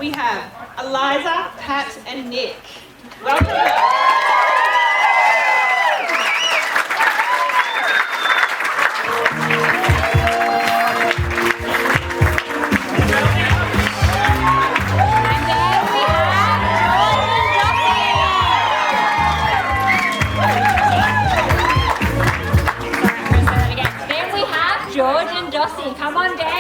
we have Eliza, Pat and Nick. Welcome. George and Jossie, come on down.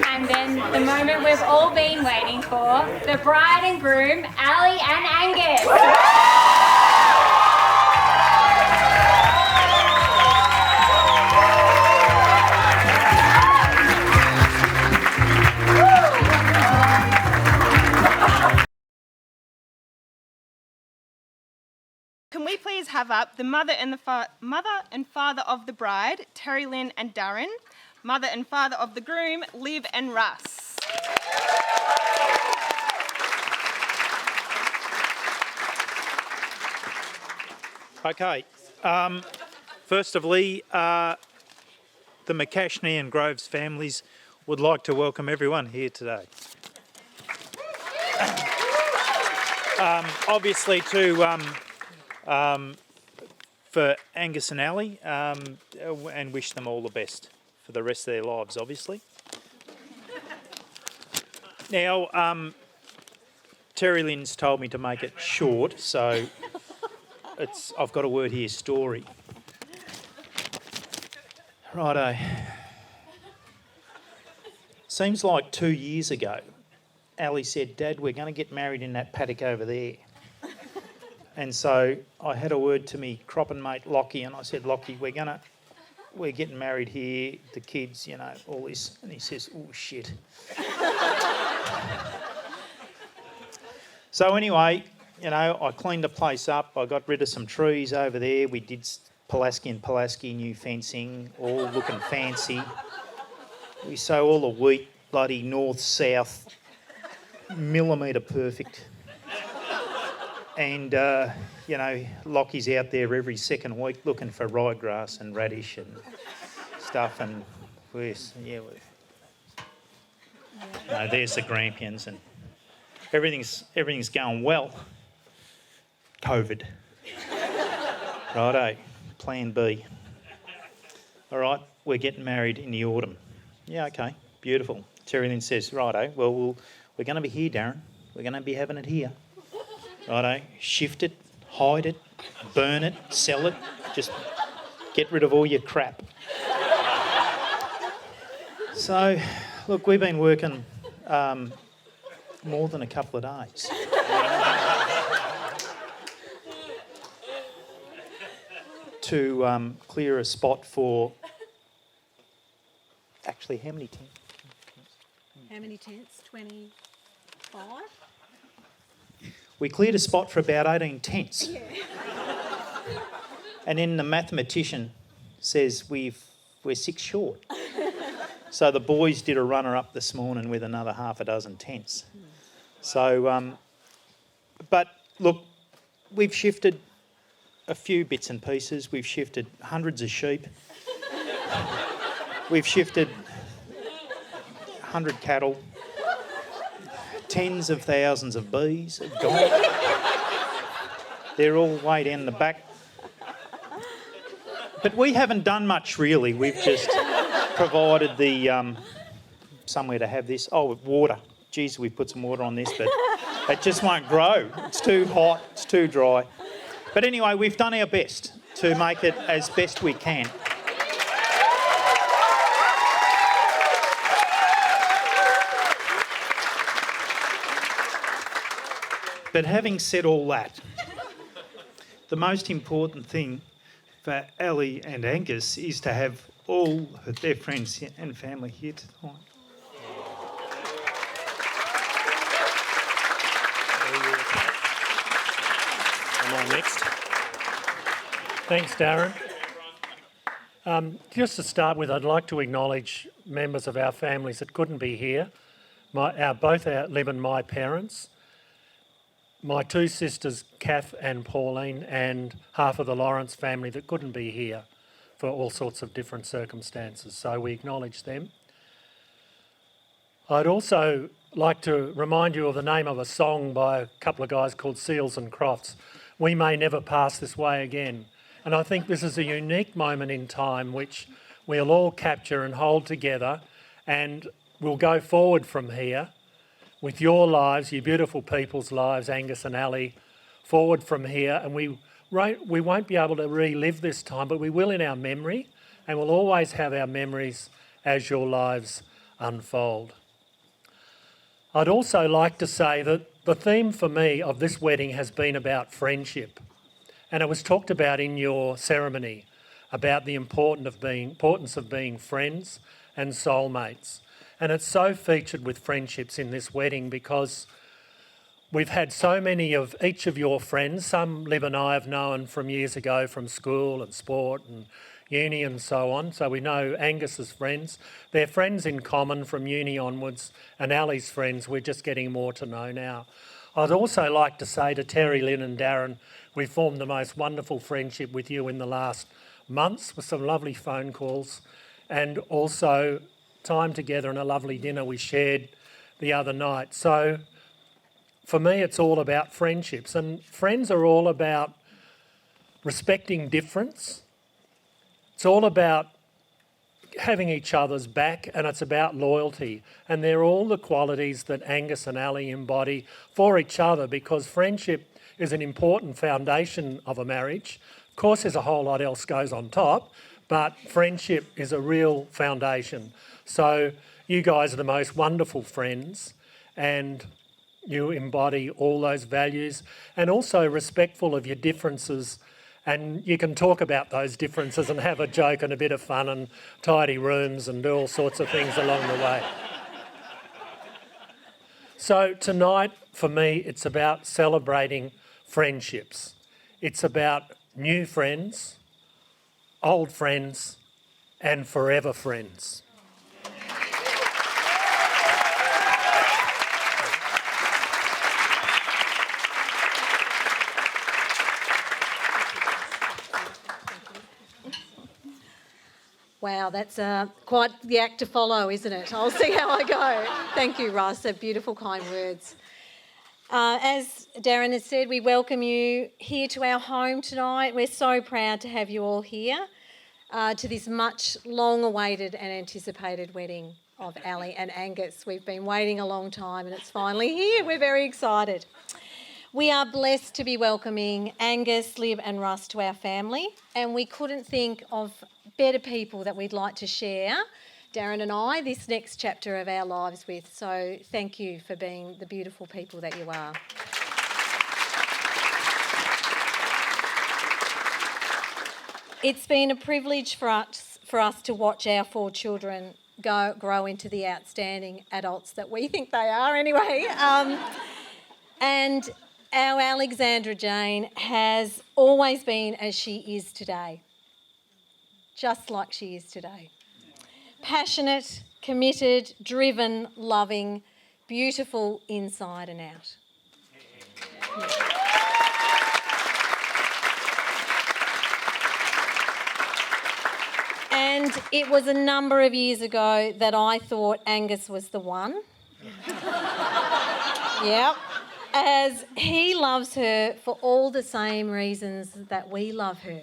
And then the moment we've all been waiting for, the bride and groom, Ali and Angus. Can we please have up the mother and father of the bride, Terry Lynn and Darren, mother and father of the groom, Liv and Russ. Okay, first of all, the McCashney and Groves families would like to welcome everyone here today. Obviously for Angus and Ali, and wish them all the best for the rest of their lives, obviously. Now, Terry Lynn's told me to make it short, so I've got a word here, story. Righto. Seems like 2 years ago, Ali said, "Dad, we're going to get married in that paddock over there." And so I had a word to me cropping mate Lockie, and I said, "Lockie, we're getting married here, the kids, all this." And he says, "Oh shit." So anyway, I cleaned the place up. I got rid of some trees over there. We did Pulaski new fencing, all looking fancy. We sow all the wheat, bloody north south, millimetre perfect. And, Lockie's out there every second week looking for ryegrass and radish and stuff. And there's the Grampians, and everything's going well. COVID. Righto, plan B. All right, we're getting married in the autumn. Yeah, okay, beautiful. Terry then says, "Righto, well, we're going to be here, Darren. We're going to be having it here." Righto, shift it, hide it, burn it, sell it, just get rid of all your crap. So, look, we've been working more than a couple of days. To clear a spot for... Actually, how many tents? How many tents? 25? We cleared a spot for about 18 tents. Yeah. And then the mathematician says we're 6 short. So the boys did a runner-up this morning with another half a dozen tents. So, but look, we've shifted a few bits and pieces. We've shifted hundreds of sheep. We've shifted 100 cattle. Tens of thousands of bees have gone. They're all way down the back. But we haven't done much really. We've just provided the somewhere to have this. Oh, water. Geez, we put some water on this, but it just won't grow. It's too hot, it's too dry. But anyway, we've done our best to make it as best we can. But having said all that, the most important thing for Ali and Angus is to have all of their friends and family here tonight. I'm on next. Thanks, Darren. Just to start with, I'd like to acknowledge members of our families that couldn't be here. Both Liv and my parents. my two sisters, Kath and Pauline, and half of the Lawrence family that couldn't be here for all sorts of different circumstances. So we acknowledge them. I'd also like to remind you of the name of a song by a couple of guys called Seals and Crofts. We may never pass this way again. And I think this is a unique moment in time which we'll all capture and hold together, and we'll go forward from here with your lives, your beautiful people's lives, Angus and Ali, forward from here. And we won't be able to relive this time, but we will in our memory, and we'll always have our memories as your lives unfold. I'd also like to say that the theme for me of this wedding has been about friendship. And it was talked about in your ceremony, about the importance of being friends and soulmates. And it's so featured with friendships in this wedding because we've had so many of each of your friends. Some Liv and I have known from years ago from school and sport and uni and so on. So we know Angus's friends. They're friends in common from uni onwards, and Ali's friends we're just getting more to know now. I'd also like to say to Terry, Lynn and Darren, we formed the most wonderful friendship with you in the last months with some lovely phone calls and also time together and a lovely dinner we shared the other night. So for me, it's all about friendships, and friends are all about respecting difference. It's all about having each other's back, and it's about loyalty. And they're all the qualities that Angus and Ali embody for each other, because friendship is an important foundation of a marriage. Of course, there's a whole lot else goes on top, but friendship is a real foundation. So you guys are the most wonderful friends, and you embody all those values, and also respectful of your differences. And you can talk about those differences and have a joke and a bit of fun and tidy rooms and do all sorts of things along the way. So tonight, for me, it's about celebrating friendships. It's about new friends, old friends, and forever friends. Wow, that's quite the act to follow, isn't it? I'll see how I go. Thank you, Russ. They're beautiful, kind words. As Darren has said, we welcome you here to our home tonight. We're so proud to have you all here to this much long-awaited and anticipated wedding of Ali and Angus. We've been waiting a long time and it's finally here. We're very excited. We are blessed to be welcoming Angus, Liv and Russ to our family, and we couldn't think of better people that we'd like to share, Darren and I, this next chapter of our lives with. So thank you for being the beautiful people that you are. It's been a privilege for us to watch our 4 children grow into the outstanding adults that we think they are anyway. And our Alexandra Jane has always been as she is today. Just like she is today. Passionate, committed, driven, loving, beautiful inside and out. And it was a number of years ago that I thought Angus was the one. Yep. As he loves her for all the same reasons that we love her.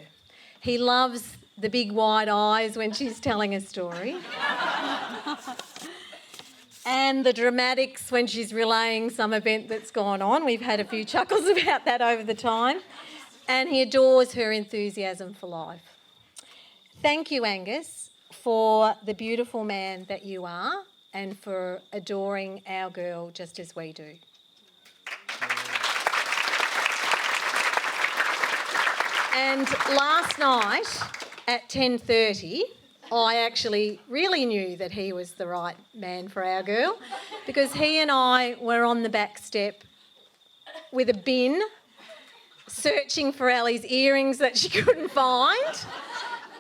He loves the big wide eyes when she's telling a story. And the dramatics when she's relaying some event that's gone on. We've had a few chuckles about that over the time. And he adores her enthusiasm for life. Thank you, Angus, for the beautiful man that you are and for adoring our girl just as we do. And last night at 10:30, I actually really knew that he was the right man for our girl, because he and I were on the back step with a bin searching for Ali's earrings that she couldn't find,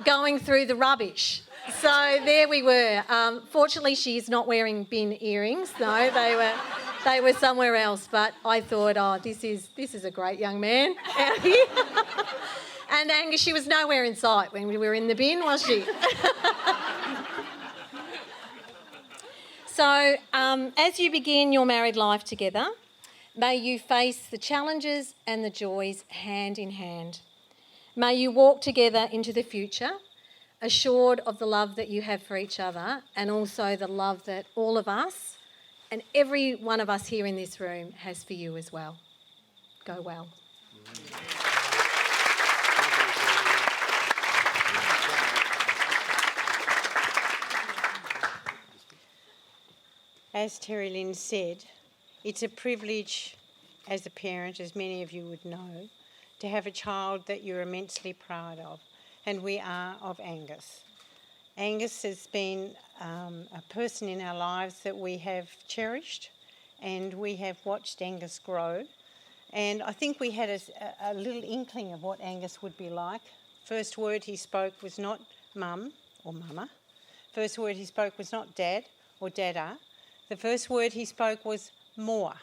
going through the rubbish. So there we were. Fortunately, she's not wearing bin earrings. No, They were somewhere else, but I thought, oh, this is a great young man out here. And Angus, she was nowhere in sight when we were in the bin, was she? So, as you begin your married life together, may you face the challenges and the joys hand in hand. May you walk together into the future, assured of the love that you have for each other and also the love that all of us and every one of us here in this room has for you as well. Go well. As Terry Lynn said, it's a privilege as a parent, as many of you would know, to have a child that you're immensely proud of, and we are of Angus. Angus has been a person in our lives that we have cherished, and we have watched Angus grow. And I think we had a little inkling of what Angus would be like. First word he spoke was not mum or mama. First word he spoke was not dad or dada. The first word he spoke was more.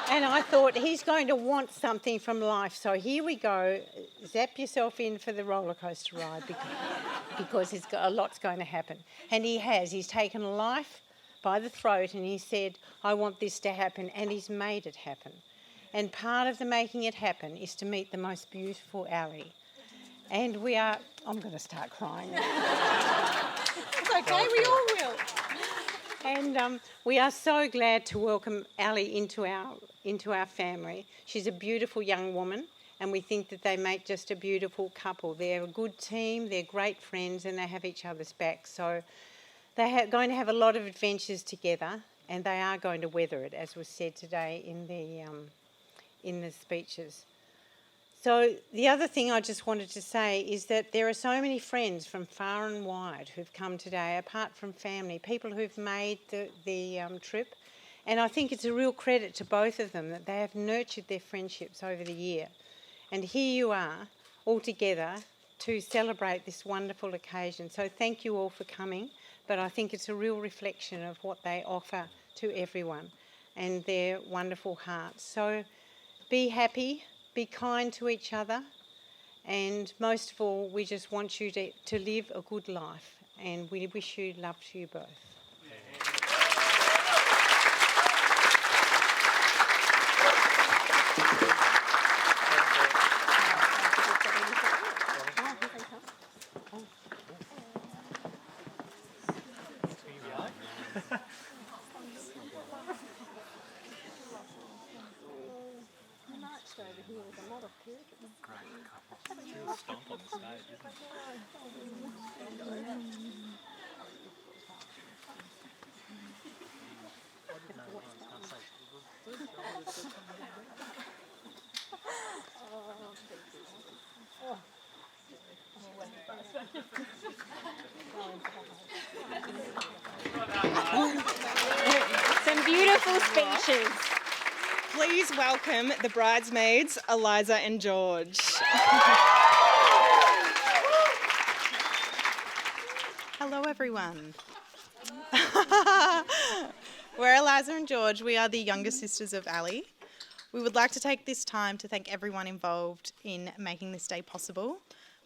And I thought, he's going to want something from life. So here we go. Zap yourself in for the roller coaster ride because a lot's going to happen. And he has. He's taken life by the throat and he said, I want this to happen. And he's made it happen. And part of the making it happen is to meet the most beautiful Ali. And we are... I'm going to start crying now. It's okay, we all will. And we are so glad to welcome Ali into our family. She's a beautiful young woman, and we think that they make just a beautiful couple. They're a good team, they're great friends, and they have each other's back. So they're going to have a lot of adventures together, and they are going to weather it, as was said today in the speeches. So the other thing I just wanted to say is that there are so many friends from far and wide who've come today, apart from family, people who've made the trip. And I think it's a real credit to both of them that they have nurtured their friendships over the year. And here you are, all together, to celebrate this wonderful occasion. So thank you all for coming, but I think it's a real reflection of what they offer to everyone and their wonderful hearts. So be happy. Be kind to each other, and most of all, we just want you to live a good life, and we wish you love to you both. Some beautiful speeches. Please welcome the bridesmaids, Eliza and George. Hello, everyone. We're Eliza and George. We are the younger sisters of Ali. We would like to take this time to thank everyone involved in making this day possible.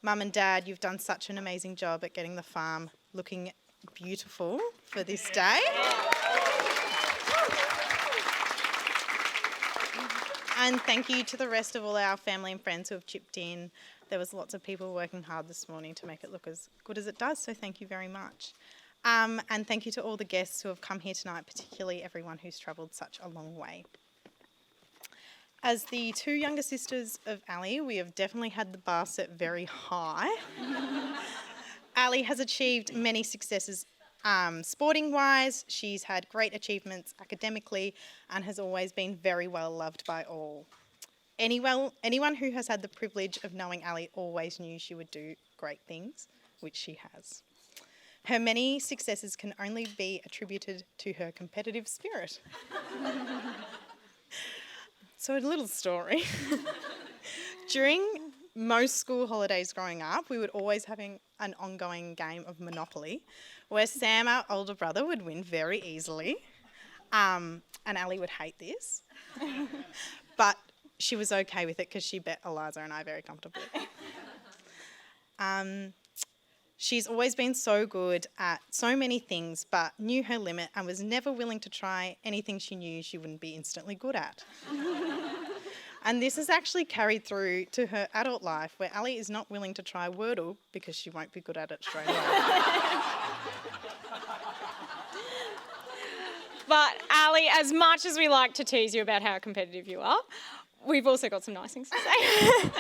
Mum and Dad, you've done such an amazing job at getting the farm looking beautiful for this day. And thank you to the rest of all our family and friends who have chipped in. There was lots of people working hard this morning to make it look as good as it does, so thank you very much. And thank you to all the guests who have come here tonight, particularly everyone who's travelled such a long way. As the two younger sisters of Ali, we have definitely had the bar set very high. Ali has achieved many successes sporting-wise. She's had great achievements academically and has always been very well loved by all. Anyone who has had the privilege of knowing Ali always knew she would do great things, which she has. Her many successes can only be attributed to her competitive spirit. So a little story. During most school holidays growing up, we would always have an ongoing game of Monopoly where Sam, our older brother, would win very easily. And Ali would hate this. But she was okay with it because she bet Eliza and I very comfortably. She's always been so good at so many things, but knew her limit and was never willing to try anything she knew she wouldn't be instantly good at. And this has actually carried through to her adult life, where Ali is not willing to try Wordle because she won't be good at it straight away. But Ali, as much as we like to tease you about how competitive you are, we've also got some nice things to say.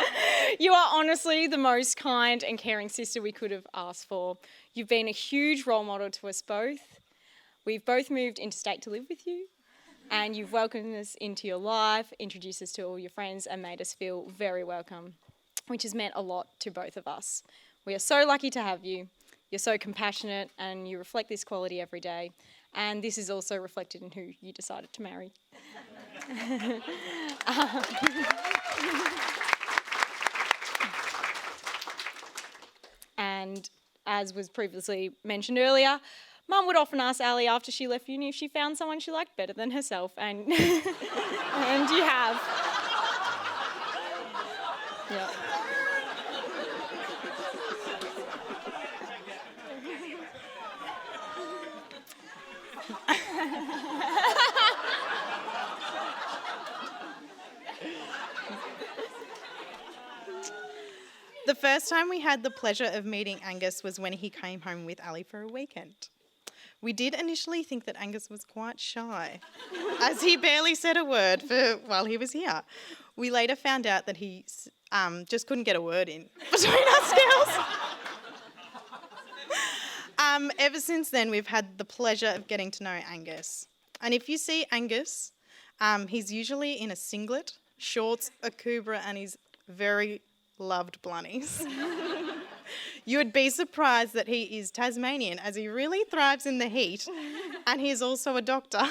You are honestly the most kind and caring sister we could have asked for. You've been a huge role model to us both. We've both moved interstate to live with you, and you've welcomed us into your life, introduced us to all your friends, and made us feel very welcome, which has meant a lot to both of us. We are so lucky to have you. You're so compassionate, and you reflect this quality every day. And this is also reflected in who you decided to marry. And as was previously mentioned earlier, Mum would often ask Ali after she left uni if she found someone she liked better than herself, and and you have. Yeah. The first time we had the pleasure of meeting Angus was when he came home with Ali for a weekend. We did initially think that Angus was quite shy, as he barely said a word while he was here. We later found out that he just couldn't get a word in between us girls. Ever since then, we've had the pleasure of getting to know Angus. And if you see Angus, he's usually in a singlet, shorts, a kubra, and he's very loved blunnies. You would be surprised that he is Tasmanian, as he really thrives in the heat, and he is also a doctor.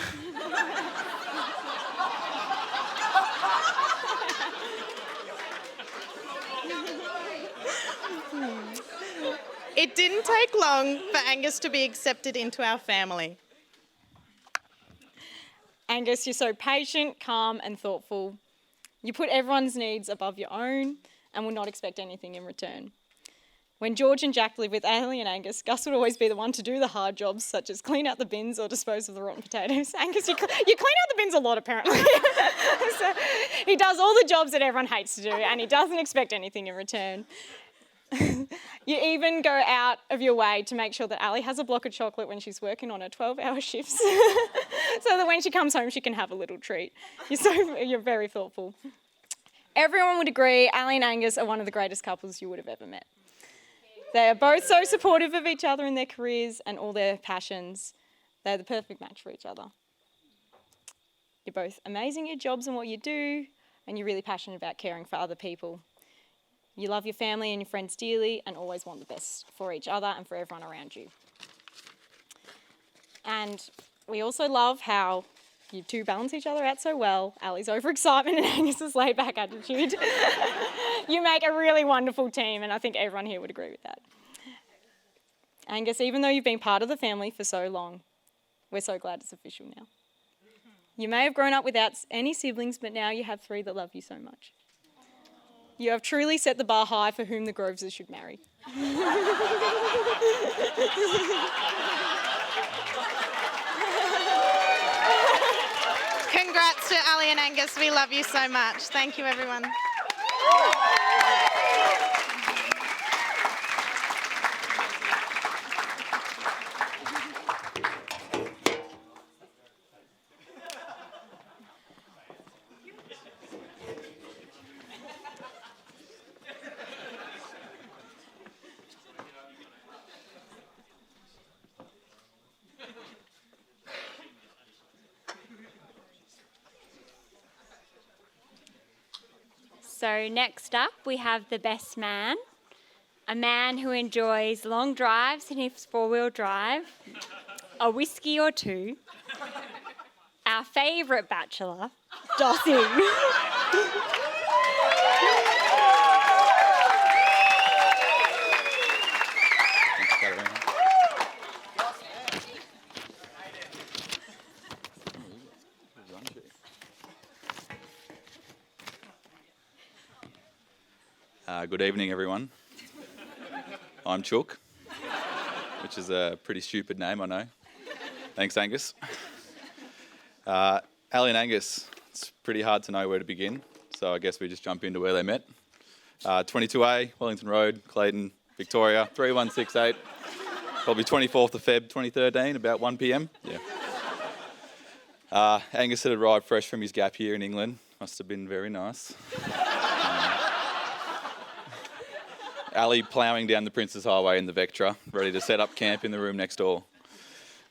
It didn't take long for Angus to be accepted into our family. Angus, you're so patient, calm, and thoughtful. You put everyone's needs above your own and will not expect anything in return. When George and Jack lived with Ali and Angus, Gus would always be the one to do the hard jobs, such as clean out the bins or dispose of the rotten potatoes. Angus, you clean out the bins a lot, apparently. So he does all the jobs that everyone hates to do, and he doesn't expect anything in return. You even go out of your way to make sure that Ali has a block of chocolate when she's working on her 12-hour shifts, so that when she comes home, she can have a little treat. You're very thoughtful. Everyone would agree Ali and Angus are one of the greatest couples you would have ever met. They are both so supportive of each other in their careers and all their passions. They're the perfect match for each other. You're both amazing at your jobs and what you do, and you're really passionate about caring for other people. You love your family and your friends dearly and always want the best for each other and for everyone around you. And we also love how you two balance each other out so well. Ali's overexcitement and Angus's laid-back attitude. You make a really wonderful team, and I think everyone here would agree with that. Angus, even though you've been part of the family for so long, we're so glad it's official now. You may have grown up without any siblings, but now you have 3 that love you so much. You have truly set the bar high for whom the Groveses should marry. Congrats to Ali and Angus. We love you so much. Thank you, everyone. So next up we have the best man, a man who enjoys long drives and his 4-wheel drive, a whiskey or two, our favourite bachelor, Dossie. Good evening, everyone. I'm Chook, which is a pretty stupid name, I know. Thanks, Angus. Ali and Angus, it's pretty hard to know where to begin, so I guess we just jump into where they met. 22A, Wellington Road, Clayton, Victoria, 3168. Probably 24th of Feb 2013, about 1 p.m. Yeah. Angus had arrived fresh from his gap year in England. Must have been very nice. Ali ploughing down the Princes Highway in the Vectra, ready to set up camp in the room next door.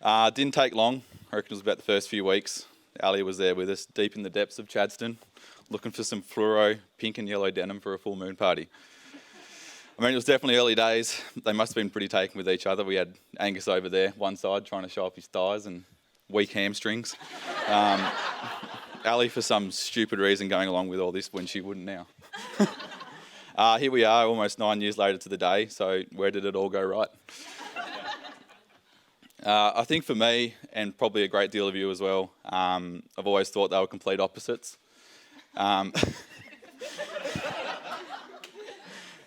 Didn't take long. I reckon it was about the first few weeks. Ali was there with us, deep in the depths of Chadstone, looking for some fluoro pink and yellow denim for a full moon party. I mean, it was definitely early days. They must have been pretty taken with each other. We had Angus over there, one side, trying to show off his thighs and weak hamstrings. Ali, for some stupid reason, going along with all this when she wouldn't now. Here we are, almost 9 years later to the day, so where did it all go right? I think for me, and probably a great deal of you as well, I've always thought they were complete opposites. We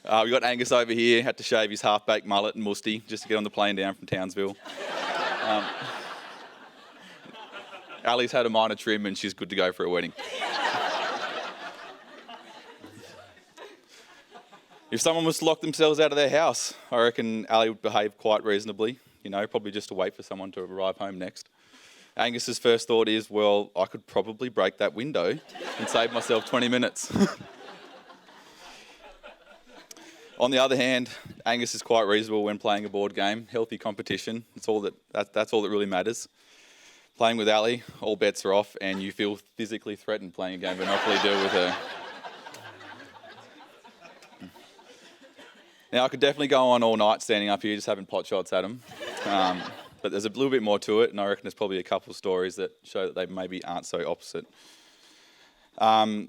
got Angus over here, had to shave his half-baked mullet and musty just to get on the plane down from Townsville. Ali's had a minor trim and she's good to go for a wedding. If someone was to lock themselves out of their house, I reckon Ali would behave quite reasonably, probably just to wait for someone to arrive home next. Angus's first thought is, well, I could probably break that window and save myself 20 minutes. On the other hand, Angus is quite reasonable when playing a board game, healthy competition, that's all that really matters. Playing with Ali, all bets are off and you feel physically threatened playing a game of Monopoly Deal with her. Now, I could definitely go on all night standing up here just having pot shots at him, but there's a little bit more to it, and I reckon there's probably a couple of stories that show that they maybe aren't so opposite. A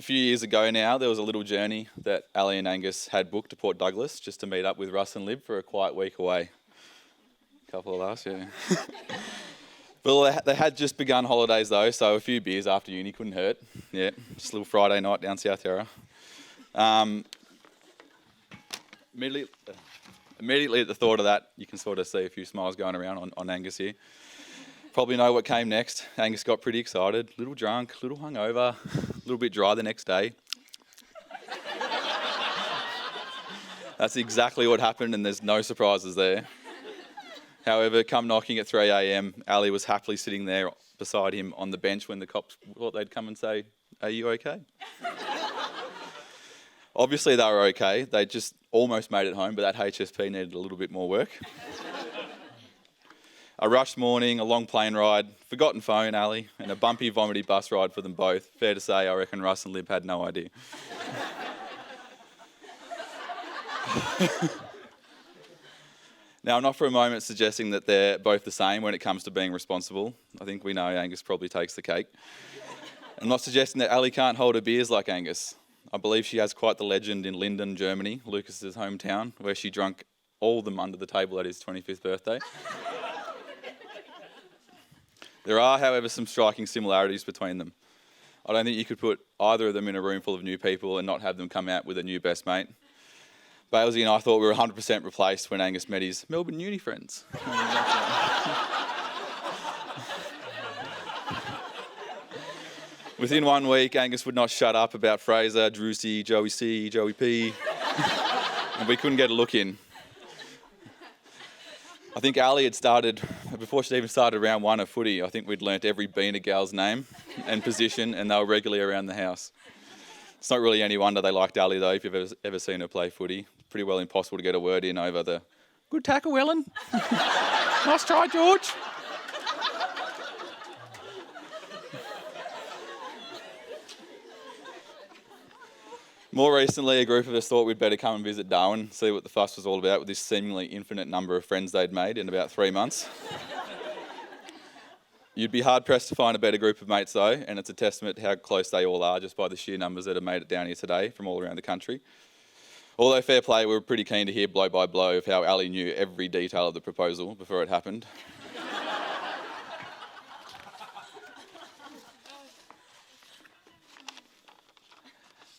few years ago now, there was a little journey that Ali and Angus had booked to Port Douglas just to meet up with Russ and Lib for a quiet week away. A couple of laughs, yeah. Well, they had just begun holidays though, so a few beers after uni couldn't hurt. Yeah, just a little Friday night down South Yarra. Immediately at the thought of that, you can sort of see a few smiles going around on Angus here. Probably know what came next. Angus got pretty excited, a little drunk, a little hungover, a little bit dry the next day. That's exactly what happened and there's no surprises there. However, come knocking at 3 a.m, Ali was happily sitting there beside him on the bench when the cops thought they'd come and say, "Are you okay?" Obviously they were okay, they just almost made it home, but that HSP needed a little bit more work. A rushed morning, a long plane ride, forgotten phone, Ali, and a bumpy, vomity bus ride for them both. Fair to say, I reckon Russ and Lib had no idea. Now, I'm not for a moment suggesting that they're both the same when it comes to being responsible. I think we know Angus probably takes the cake. I'm not suggesting that Ali can't hold her beers like Angus. I believe she has quite the legend in Linden, Germany, Lucas's hometown, where she drank all of them under the table at his 25th birthday. There are, however, some striking similarities between them. I don't think you could put either of them in a room full of new people and not have them come out with a new best mate. Bailsy and I thought we were 100% replaced when Angus met his Melbourne uni friends. Within 1 week, Angus would not shut up about Fraser, Drusy, Joey C, Joey P, and we couldn't get a look in. I think Ali had started, before she even started round 1 of footy, I think we'd learnt every Beaner gal's name and position, and they were regularly around the house. It's not really any wonder they liked Ali though, if you've ever seen her play footy. It's pretty well impossible to get a word in over the, "Good tackle, Ellen." "Nice try, George." More recently, a group of us thought we'd better come and visit Darwin, see what the fuss was all about with this seemingly infinite number of friends they'd made in about 3 months. You'd be hard-pressed to find a better group of mates though, and it's a testament to how close they all are just by the sheer numbers that have made it down here today from all around the country. Although fair play, we were pretty keen to hear blow by blow of how Ali knew every detail of the proposal before it happened.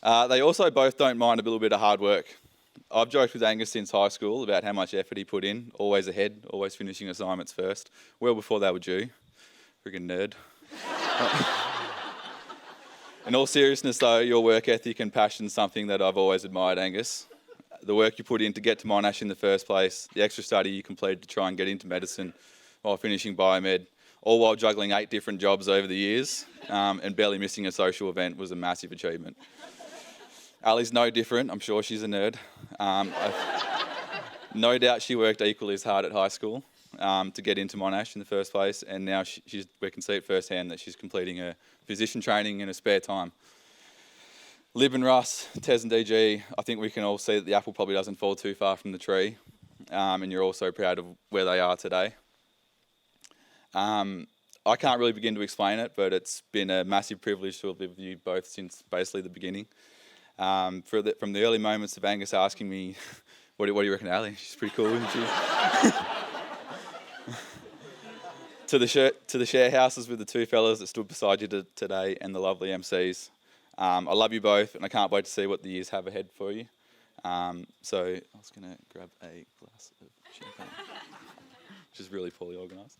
They also both don't mind a little bit of hard work. I've joked with Angus since high school about how much effort he put in, always ahead, always finishing assignments first, well before they were due. Friggin' nerd. In all seriousness though, your work ethic and passion is something that I've always admired, Angus. The work you put in to get to Monash in the first place, the extra study you completed to try and get into medicine while finishing biomed, all while juggling 8 different jobs over the years and barely missing a social event was a massive achievement. Ali's no different. I'm sure she's a nerd. No doubt she worked equally as hard at high school to get into Monash in the first place, and now we can see it firsthand that she's completing her physician training in her spare time. Lib and Russ, Tez and DG, I think we can all see that the apple probably doesn't fall too far from the tree, and you're all so proud of where they are today. I can't really begin to explain it, but it's been a massive privilege to have lived with you both since basically the beginning. From the early moments of Angus asking me, what do you reckon, Ali? She's pretty cool, isn't she? to the share houses with the 2 fellas that stood beside you today and the lovely MCs. I love you both, and I can't wait to see what the years have ahead for you. So I was going to grab a glass of champagne, which is really poorly organised.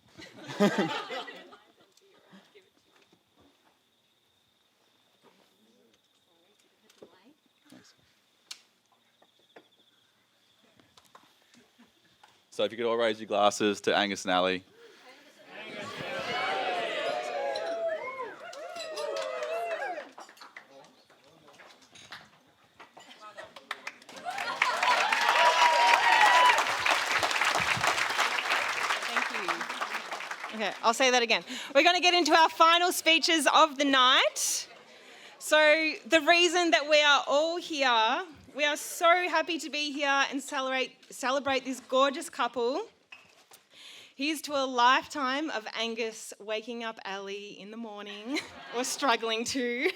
So if you could all raise your glasses to Angus and Ali. Okay, I'll say that again. We're going to get into our final speeches of the night. So the reason that we are all here, we are so happy to be here and celebrate this gorgeous couple. Here's to a lifetime of Angus waking up Ali in the morning, or struggling to,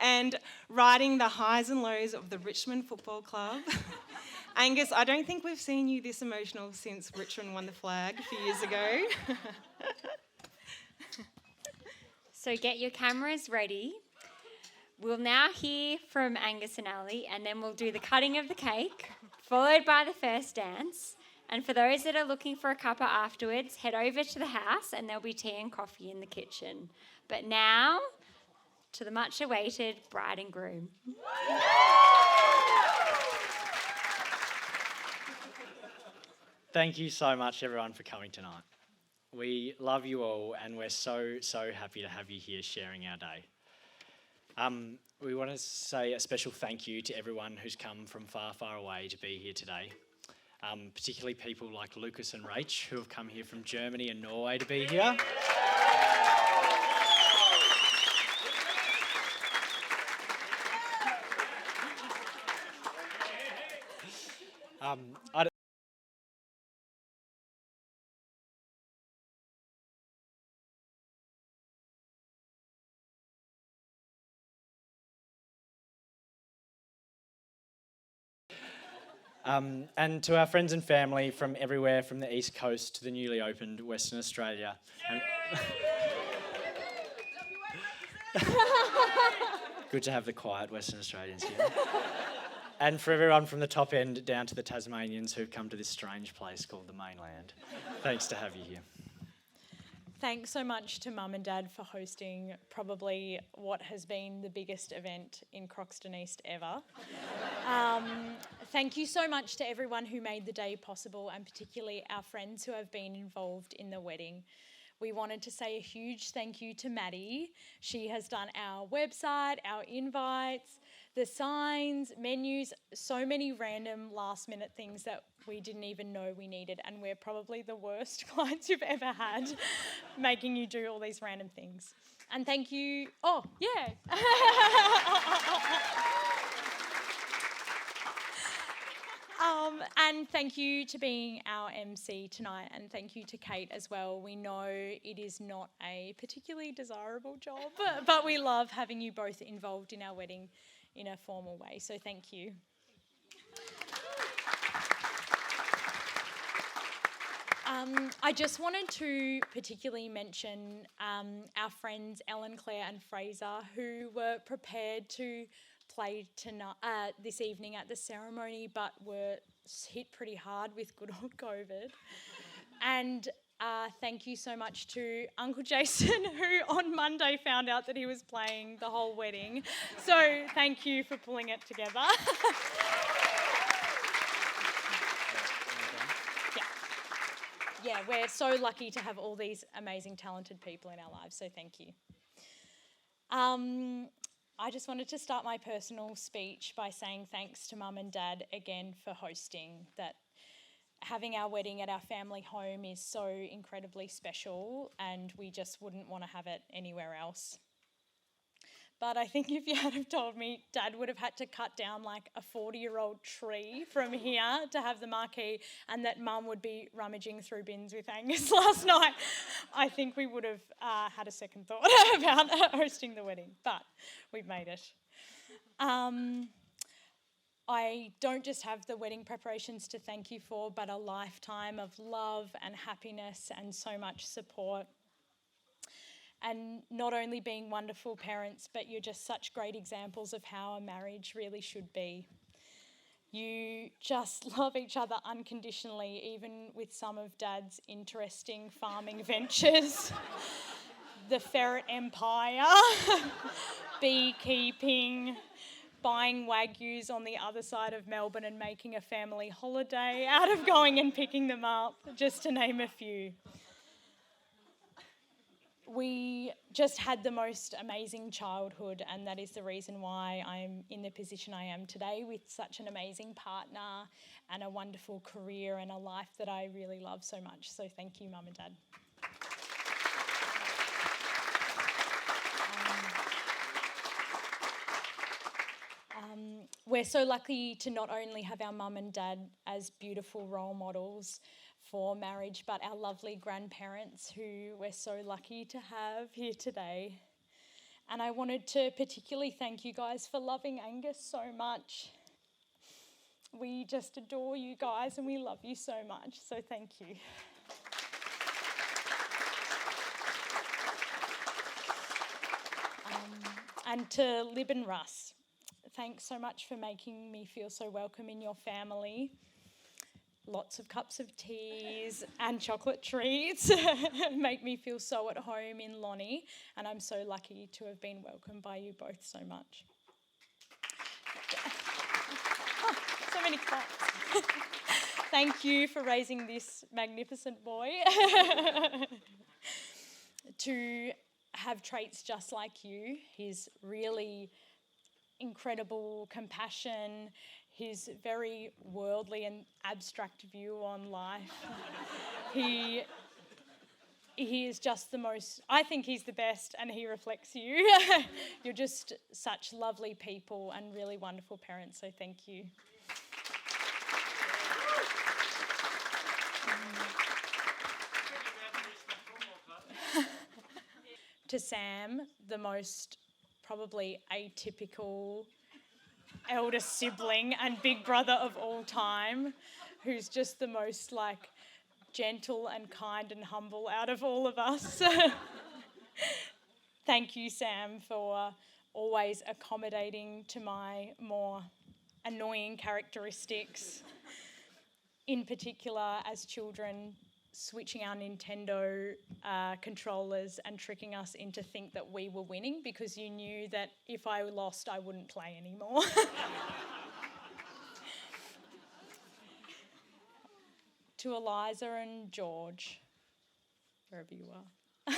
and riding the highs and lows of the Richmond Football Club. Angus, I don't think we've seen you this emotional since Richmond won the flag a few years ago. So get your cameras ready. We'll now hear from Angus and Ali, and then we'll do the cutting of the cake, followed by the first dance. And for those that are looking for a cuppa afterwards, head over to the house and there'll be tea and coffee in the kitchen. But now, to the much-awaited bride and groom. Thank you so much, everyone, for coming tonight. We love you all, and we're so happy to have you here sharing our day. We want to say a special thank you to everyone who's come from far away to be here today, particularly people like Lucas and Rach, who have come here from Germany and Norway to be here. And to our friends and family from everywhere, from the East Coast to the newly opened Western Australia. Good to have the quiet Western Australians here. And for everyone from the top end down to the Tasmanians who've come to this strange place called the mainland. Thanks to have you here. Thanks so much to Mum and Dad for hosting probably what has been the biggest event in Croxton East ever. Thank you so much to everyone who made the day possible, and particularly our friends who have been involved in the wedding. We wanted to say a huge thank you to Maddie. She has done our website, our invites, the signs, menus, so many random last minute things that we didn't even know we needed, and we're probably the worst clients you've ever had, making you do all these random things. And thank you, and thank you to being our MC tonight, and thank you to Kate as well. We know it is not a particularly desirable job, but we love having you both involved in our wedding in a formal way, so thank you. I just wanted to particularly mention our friends Ellen, Claire and Fraser, who were prepared to play this evening at the ceremony, but were hit pretty hard with good old COVID. And thank you so much to Uncle Jason, who on Monday found out that he was playing the whole wedding. So thank you for pulling it together. Yeah, we're so lucky to have all these amazing, talented people in our lives, so thank you. I just wanted to start my personal speech by saying thanks to Mum and Dad again for hosting. That having our wedding at our family home is so incredibly special, and we just wouldn't want to have it anywhere else. But I think if you had have told me Dad would have had to cut down like a 40-year-old tree from here to have the marquee, and that Mum would be rummaging through bins with Angus last night, I think we would have had a second thought about hosting the wedding, but we've made it. I don't just have the wedding preparations to thank you for, but a lifetime of love and happiness and so much support. And not only being wonderful parents, but you're just such great examples of how a marriage really should be. You just love each other unconditionally, even with some of Dad's interesting farming ventures. The ferret empire, beekeeping, buying Wagyus on the other side of Melbourne and making a family holiday out of going and picking them up, just to name a few. We just had the most amazing childhood, and that is the reason why I'm in the position I am today, with such an amazing partner and a wonderful career and a life that I really love so much. So thank you, Mum and Dad. We're so lucky to not only have our mum and dad as beautiful role models for marriage, but our lovely grandparents who we're so lucky to have here today. And I wanted to particularly thank you guys for loving Angus so much. We just adore you guys and we love you so much, so thank you. And to Lib and Russ, thanks so much for making me feel so welcome in your family. Lots of cups of teas and chocolate treats make me feel so at home in Lonnie, and I'm so lucky to have been welcomed by you both so much. Oh, so many claps. Thank you for raising this magnificent boy to have traits just like you. His really incredible compassion, his very worldly and abstract view on life. He is just the most, I think he's the best, and he reflects you. You're just such lovely people and really wonderful parents, so thank you. To Sam, the most probably atypical eldest sibling and big brother of all time, who's just the most like gentle and kind and humble out of all of us. Thank you, Sam, for always accommodating to my more annoying characteristics. In particular, as children, switching our Nintendo controllers and tricking us into think that we were winning because you knew that if I lost, I wouldn't play anymore. To Eliza and George, wherever you are.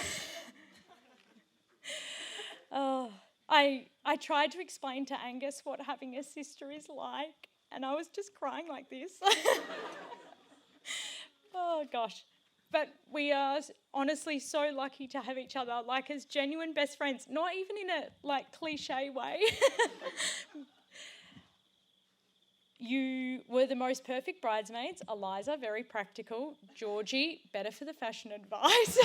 Oh, I tried to explain to Angus what having a sister is like, and I was just crying like this. Oh gosh, but we are honestly so lucky to have each other, like as genuine best friends, not even in a like cliche way. You were the most perfect bridesmaids. Eliza, very practical. Georgie, better for the fashion advice.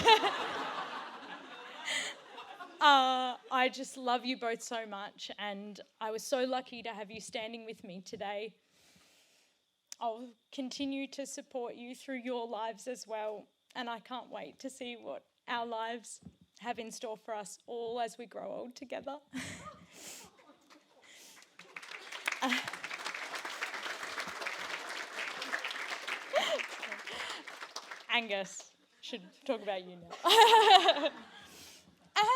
I just love you both so much, and I was so lucky to have you standing with me today. I'll continue to support you through your lives as well, and I can't wait to see what our lives have in store for us all as we grow old together. Angus, should talk about you now.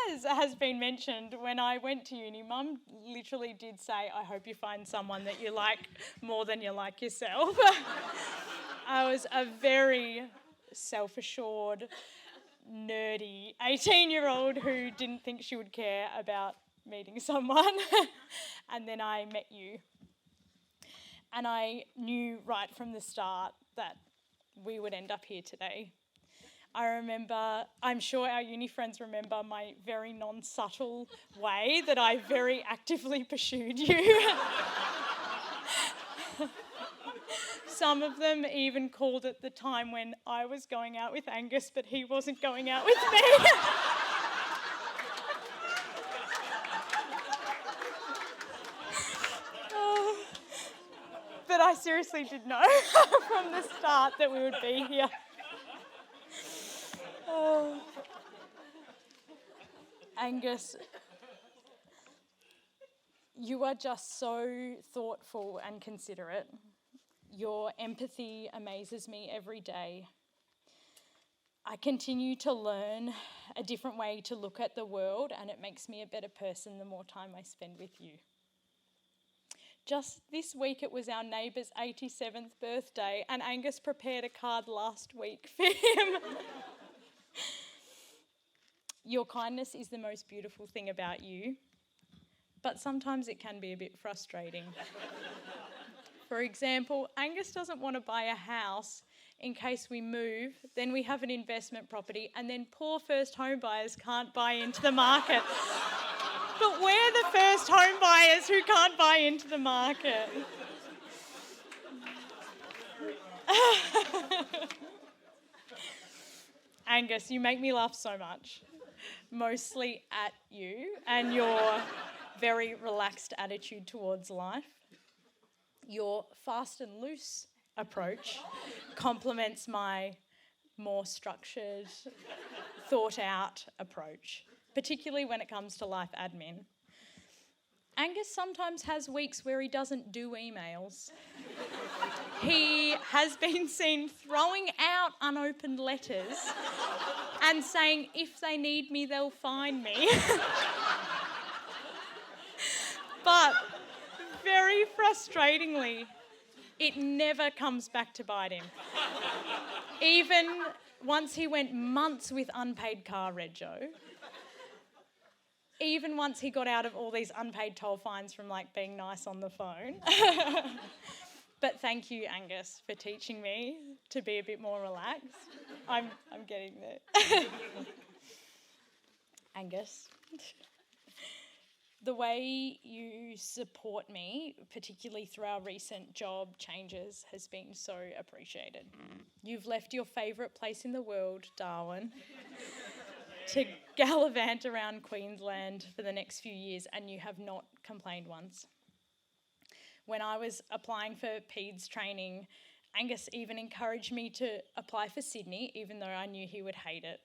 As has been mentioned, when I went to uni, Mum literally did say, I hope you find someone that you like more than you like yourself. I was a very self-assured, nerdy 18-year-old who didn't think she would care about meeting someone. And then I met you. And I knew right from the start that we would end up here today. I'm sure our uni friends remember my very non-subtle way that I very actively pursued you. Some of them even called it the time when I was going out with Angus, but he wasn't going out with me. But I seriously did know from the start that we would be here. Oh. Angus, you are just so thoughtful and considerate. Your empathy amazes me every day. I continue to learn a different way to look at the world, and it makes me a better person the more time I spend with you. Just this week it was our neighbour's 87th birthday, and Angus prepared a card last week for him. Your kindness is the most beautiful thing about you, but sometimes it can be a bit frustrating. For example, Angus doesn't want to buy a house in case we move, then we have an investment property, and then poor first home buyers can't buy into the market. But we're the first home buyers who can't buy into the market. Angus, you make me laugh so much, mostly at you and your very relaxed attitude towards life. Your fast and loose approach complements my more structured, thought out approach, particularly when it comes to life admin. Angus sometimes has weeks where he doesn't do emails. He has been seen throwing out unopened letters and saying, if they need me, they'll find me. But very frustratingly, it never comes back to bite him. Even once he went months with unpaid car rego. Even once he got out of all these unpaid toll fines from being nice on the phone. But thank you, Angus, for teaching me to be a bit more relaxed. I'm getting there. Angus, the way you support me, particularly through our recent job changes, has been so appreciated. You've left your favourite place in the world, Darwin, to gallivant around Queensland for the next few years, and you have not complained once. When I was applying for PEDS training, Angus even encouraged me to apply for Sydney, even though I knew he would hate it,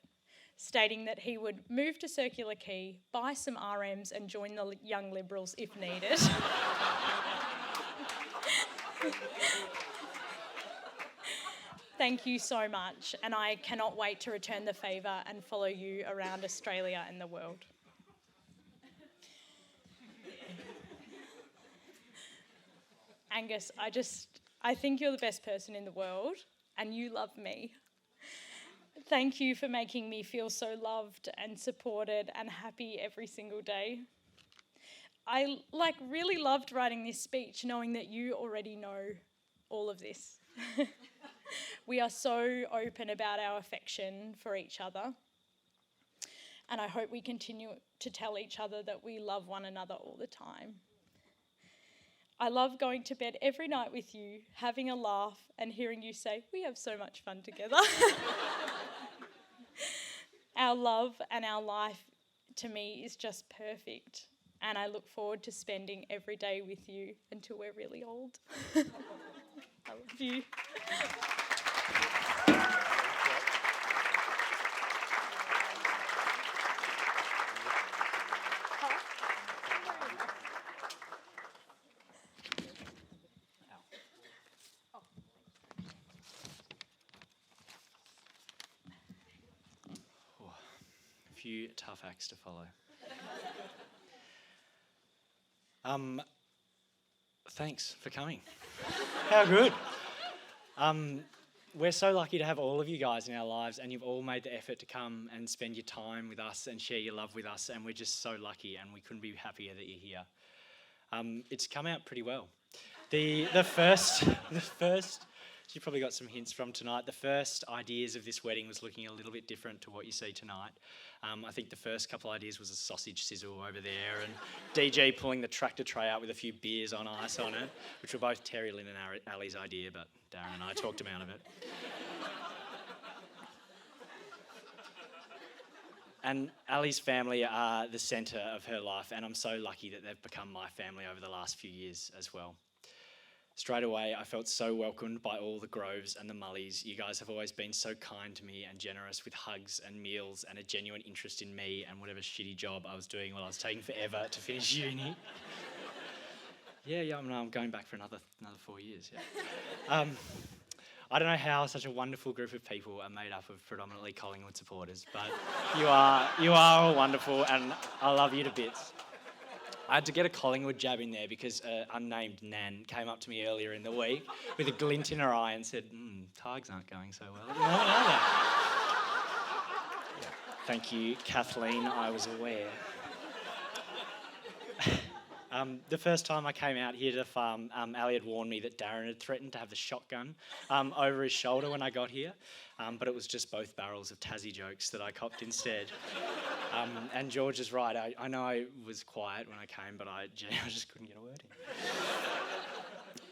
stating that he would move to Circular Quay, buy some RMs and join the Young Liberals if needed. Thank you so much, and I cannot wait to return the favour and follow you around Australia and the world. Angus, I think you're the best person in the world, and you love me. Thank you for making me feel so loved and supported and happy every single day. I really loved writing this speech knowing that you already know all of this. We are so open about our affection for each other, and I hope we continue to tell each other that we love one another all the time. I love going to bed every night with you, having a laugh and hearing you say, we have so much fun together. Our love and our life, to me, is just perfect, and I look forward to spending every day with you until we're really old. I love you. few tough acts to follow. Thanks for coming. How good. We're so lucky to have all of you guys in our lives, and you've all made the effort to come and spend your time with us and share your love with us, and we're just so lucky, and we couldn't be happier that you're here. It's come out pretty well. The first, you probably got some hints from tonight. The first ideas of this wedding was looking a little bit different to what you see tonight. I think the first couple ideas was a sausage sizzle over there and DJ pulling the tractor tray out with a few beers on ice on it, which were both Terry, Lynn and Ali's idea, but Darren and I talked him out of it. And Ali's family are the centre of her life, and I'm so lucky that they've become my family over the last few years as well. Straight away, I felt so welcomed by all the Groves and the Mullies. You guys have always been so kind to me and generous with hugs and meals and a genuine interest in me and whatever shitty job I was doing while I was taking forever to finish uni. I'm going back for another 4 years. Yeah. I don't know how such a wonderful group of people are made up of predominantly Collingwood supporters, but you are all wonderful, and I love you to bits. I had to get a Collingwood jab in there because an unnamed Nan came up to me earlier in the week with a glint in her eye and said, Tigers aren't going so well at the moment, are they? Thank you, Kathleen, I was aware. The first time I came out here to the farm, Ali had warned me that Darren had threatened to have the shotgun over his shoulder when I got here, but it was just both barrels of Tassie jokes that I copped instead. And George is right. I know I was quiet when I came, but I just couldn't get a word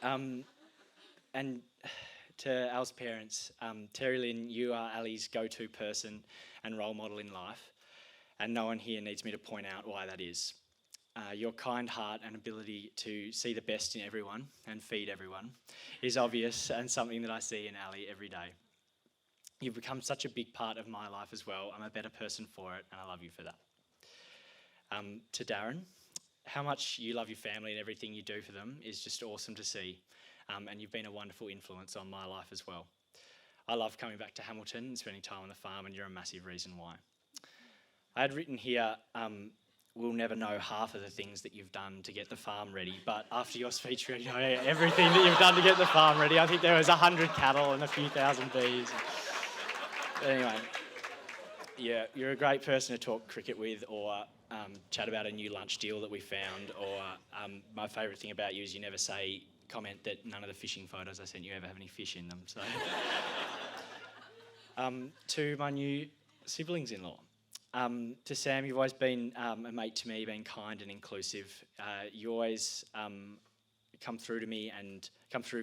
in. And to Al's parents, Terry Lynn, you are Ali's go-to person and role model in life, and no one here needs me to point out why that is. Your kind heart and ability to see the best in everyone and feed everyone is obvious and something that I see in Ali every day. You've become such a big part of my life as well. I'm a better person for it, and I love you for that. To Darren, how much you love your family and everything you do for them is just awesome to see, and you've been a wonderful influence on my life as well. I love coming back to Hamilton and spending time on the farm, and you're a massive reason why. I had written here, we'll never know half of the things that you've done to get the farm ready, but after your speech, you know everything that you've done to get the farm ready. I think there was 100 cattle and a few thousand bees. Anyway, yeah, you're a great person to talk cricket with or chat about a new lunch deal that we found, or my favourite thing about you is you never comment that none of the fishing photos I sent you ever have any fish in them. So, to my new siblings-in-law. To Sam, you've always been a mate to me, been kind and inclusive. You always come through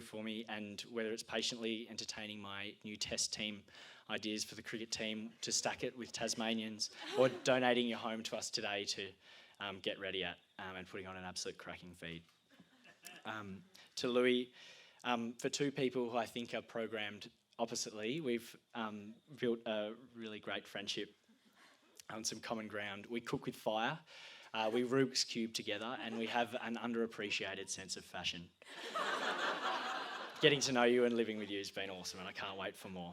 for me, and whether it's patiently entertaining my new test team ideas for the cricket team to stack it with Tasmanians, or donating your home to us today to get ready at and putting on an absolute cracking feed. To Louis, for two people who I think are programmed oppositely, we've built a really great friendship on some common ground. We cook with fire, we Rubik's Cube together, and we have an underappreciated sense of fashion. Getting to know you and living with you has been awesome, and I can't wait for more.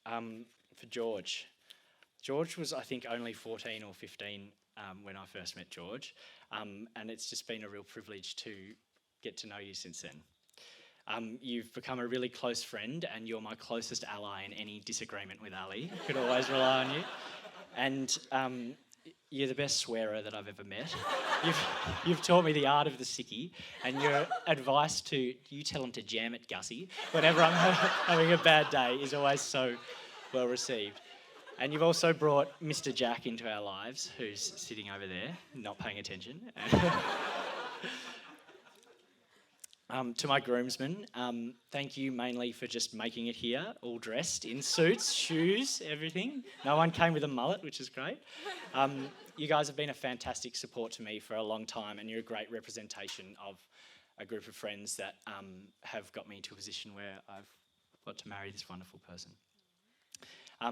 For George. George was, I think, only 14 or 15 when I first met George, and it's just been a real privilege to get to know you since then. You've become a really close friend, and you're my closest ally in any disagreement with Ali. I could always rely on you. And you're the best swearer that I've ever met. You've taught me the art of the sickie, and your advice to you tell him to jam it, Gussie, whenever I'm having a bad day is always so well received. And you've also brought Mr. Jack into our lives, who's sitting over there, not paying attention. To my groomsmen, thank you mainly for just making it here, all dressed in suits, shoes, everything. No one came with a mullet, which is great. You guys have been a fantastic support to me for a long time, and you're a great representation of a group of friends that have got me to a position where I've got to marry this wonderful person.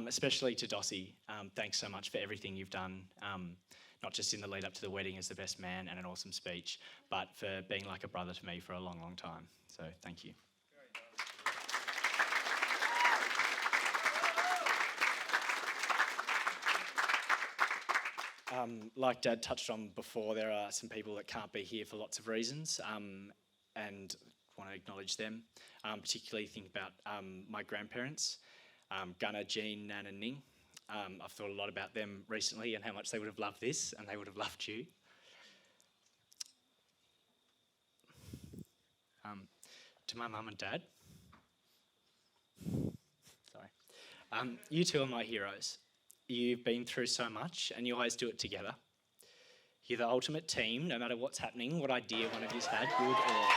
Especially to Dossie, thanks so much for everything you've done. Not just in the lead up to the wedding as the best man and an awesome speech, but for being like a brother to me for a long, long time. So thank you. Like Dad touched on before, there are some people that can't be here for lots of reasons, and want to acknowledge them. Particularly think about my grandparents, Gunnar, Jean, Nan and Ning. I've thought a lot about them recently and how much they would have loved this and they would have loved you. To my mum and dad, sorry. You two are my heroes. You've been through so much and you always do it together. You're the ultimate team, no matter what's happening, what idea one of you's had, good or not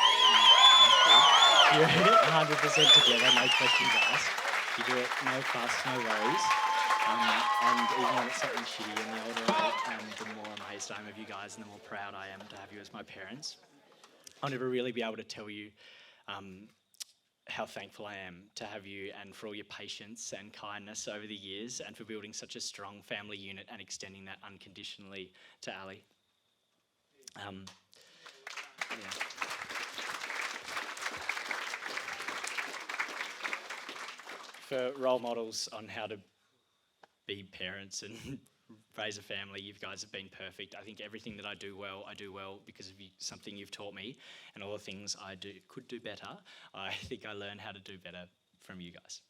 good. You're in it 100% together, no questions asked. You do it, no fuss, no worries. And even when it's something shitty, and the older I am, the more amazed I am of you guys and the more proud I am to have you as my parents. I'll never really be able to tell you how thankful I am to have you and for all your patience and kindness over the years and for building such a strong family unit and extending that unconditionally to Ali. For role models on how to be parents and raise a family, you guys have been perfect. I think everything that I do well because of something you've taught me, and all the things I could do better, I think I learned how to do better from you guys.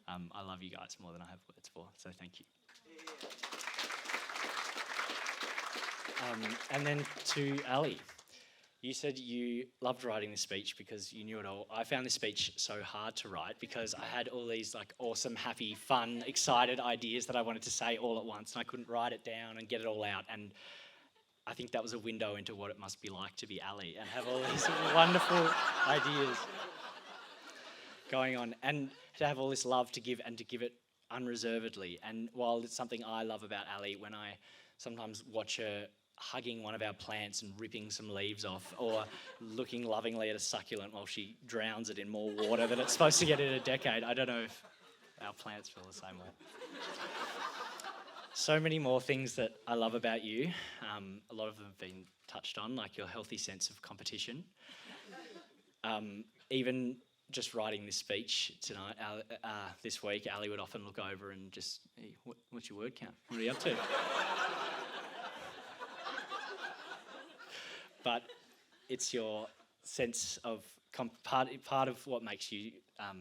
I love you guys more than I have words for, so thank you. And then to Ali, you said you loved writing this speech because you knew it all. I found this speech so hard to write because I had all these like awesome, happy, fun, excited ideas that I wanted to say all at once, and I couldn't write it down and get it all out. And I think that was a window into what it must be like to be Ali and have all these wonderful ideas going on, and to have all this love to give and to give it unreservedly. And while it's something I love about Ali, when I sometimes watch her hugging one of our plants and ripping some leaves off, or looking lovingly at a succulent while she drowns it in more water than it's supposed to get in a decade. I don't know if our plants feel the same way. So many more things that I love about you. A lot of them have been touched on, like your healthy sense of competition. Even just writing this speech tonight, this week, Ali would often look over and just, hey, what's your word count? What are you up to? But it's your sense of part of what makes you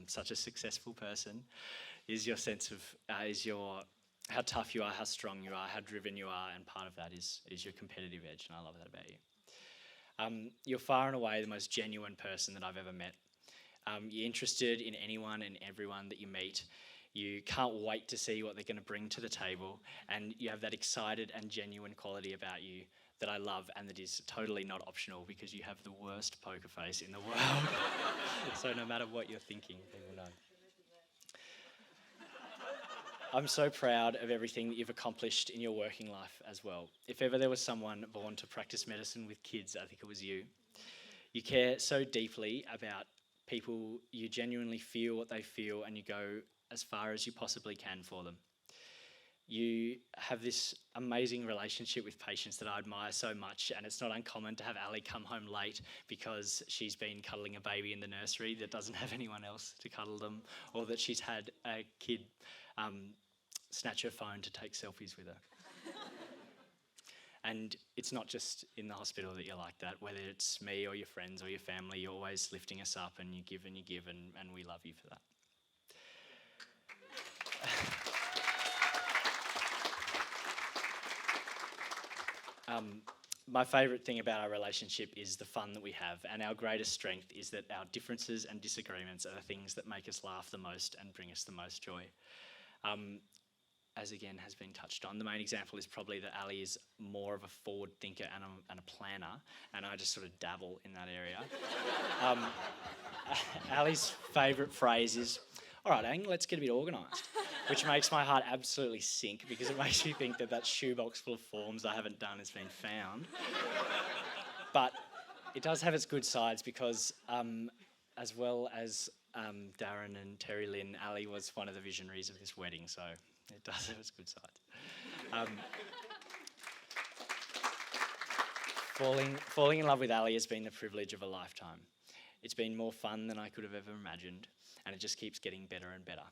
such a successful person is your sense of how tough you are, how strong you are, how driven you are, and part of that is your competitive edge, and I love that about you. You're far and away the most genuine person that I've ever met. You're interested in anyone and everyone that you meet. You can't wait to see what they're going to bring to the table, and you have that excited and genuine quality about you that I love, and that is totally not optional because you have the worst poker face in the world. So no matter what you're thinking, people know. I'm so proud of everything that you've accomplished in your working life as well. If ever there was someone born to practice medicine with kids, I think it was you. You care so deeply about people, you genuinely feel what they feel, and you go as far as you possibly can for them. You have this amazing relationship with patients that I admire so much, and it's not uncommon to have Ali come home late because she's been cuddling a baby in the nursery that doesn't have anyone else to cuddle them, or that she's had a kid snatch her phone to take selfies with her. And it's not just in the hospital that you're like that. Whether it's me or your friends or your family, you're always lifting us up, and you give, and we love you for that. My favourite thing about our relationship is the fun that we have, and our greatest strength is that our differences and disagreements are the things that make us laugh the most and bring us the most joy. As again has been touched on, the main example is probably that Ali is more of a forward thinker and a planner, and I just sort of dabble in that area. Ali's favourite phrase is, "All right, Ang, let's get a bit organised," which makes my heart absolutely sink because it makes me think that shoebox full of forms I haven't done has been found. But it does have its good sides because as well as Darren and Terry Lynn, Ali was one of the visionaries of this wedding, so it does have its good sides. Falling in love with Ali has been the privilege of a lifetime. It's been more fun than I could have ever imagined, and it just keeps getting better and better.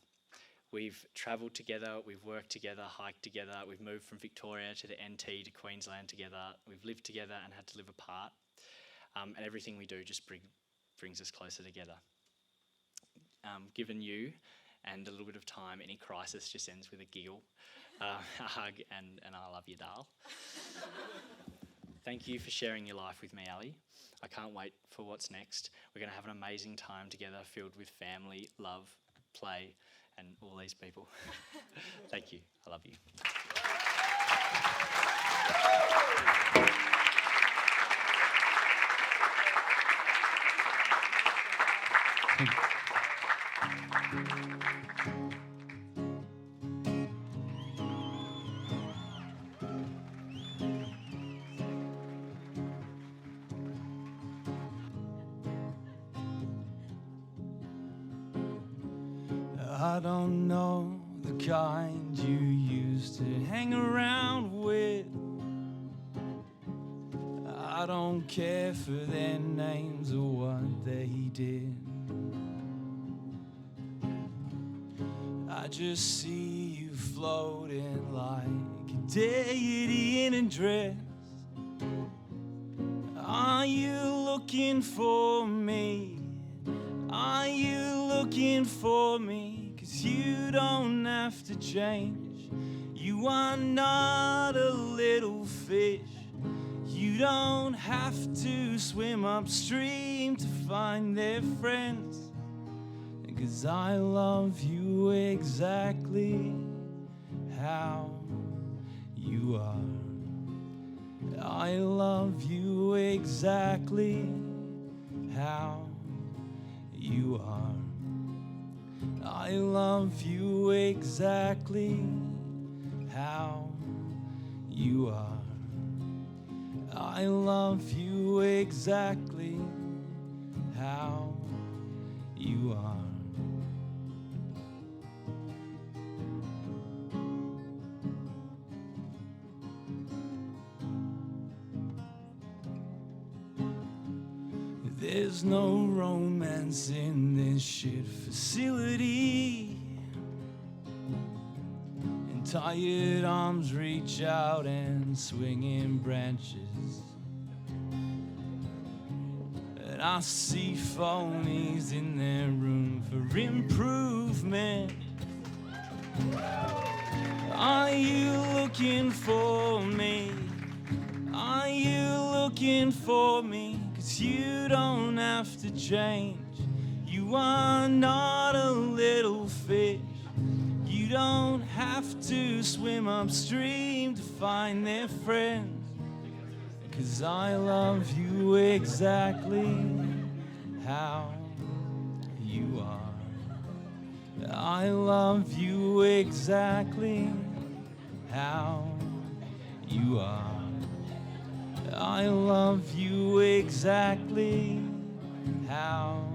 We've travelled together, we've worked together, hiked together, we've moved from Victoria to the NT to Queensland together, we've lived together and had to live apart, and everything we do just brings us closer together. Given you and a little bit of time, any crisis just ends with a giggle, a hug, and I love you, Dal. Thank you for sharing your life with me, Ali. I can't wait for what's next. We're going to have an amazing time together filled with family, love, play, and all these people. Thank you. I love you. I don't know the kind you used to hang around with. I don't care for their names or what they did. I just see you floating like a deity in a dress. Are you looking for me? Are you looking for me? 'Cause you don't have to change. You are not a little fish. You don't have to swim upstream to find their friends. 'Cause I love you exactly how you are. I love you exactly how you are. I love you exactly how you are. I love you exactly how you are. There's no romance in this shit facility, and tired arms reach out and swinging branches. And I see phonies in their room for improvement. Are you looking for me? Are you looking for me? 'Cause you don't have to change. You are not a little fish. You don't have to swim upstream to find their friends. 'Cause I love you exactly how you are. I love you exactly how you are. I love you exactly how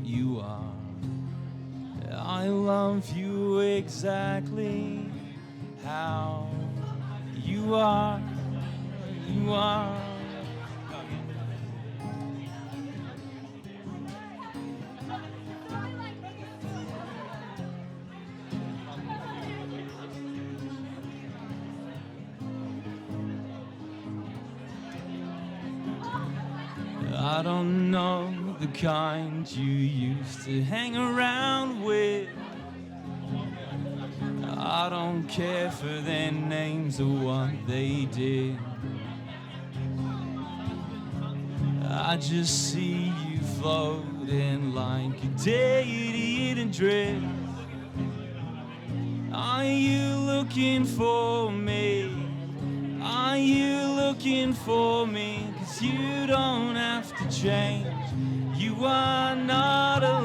you are. I love you exactly how you are. You are. I don't know the kind you used to hang around with. I don't care for their names or what they did. I just see you floating like a deity in a dress. Are you looking for me? Are you looking for me? 'Cause you don't have to change. You are not a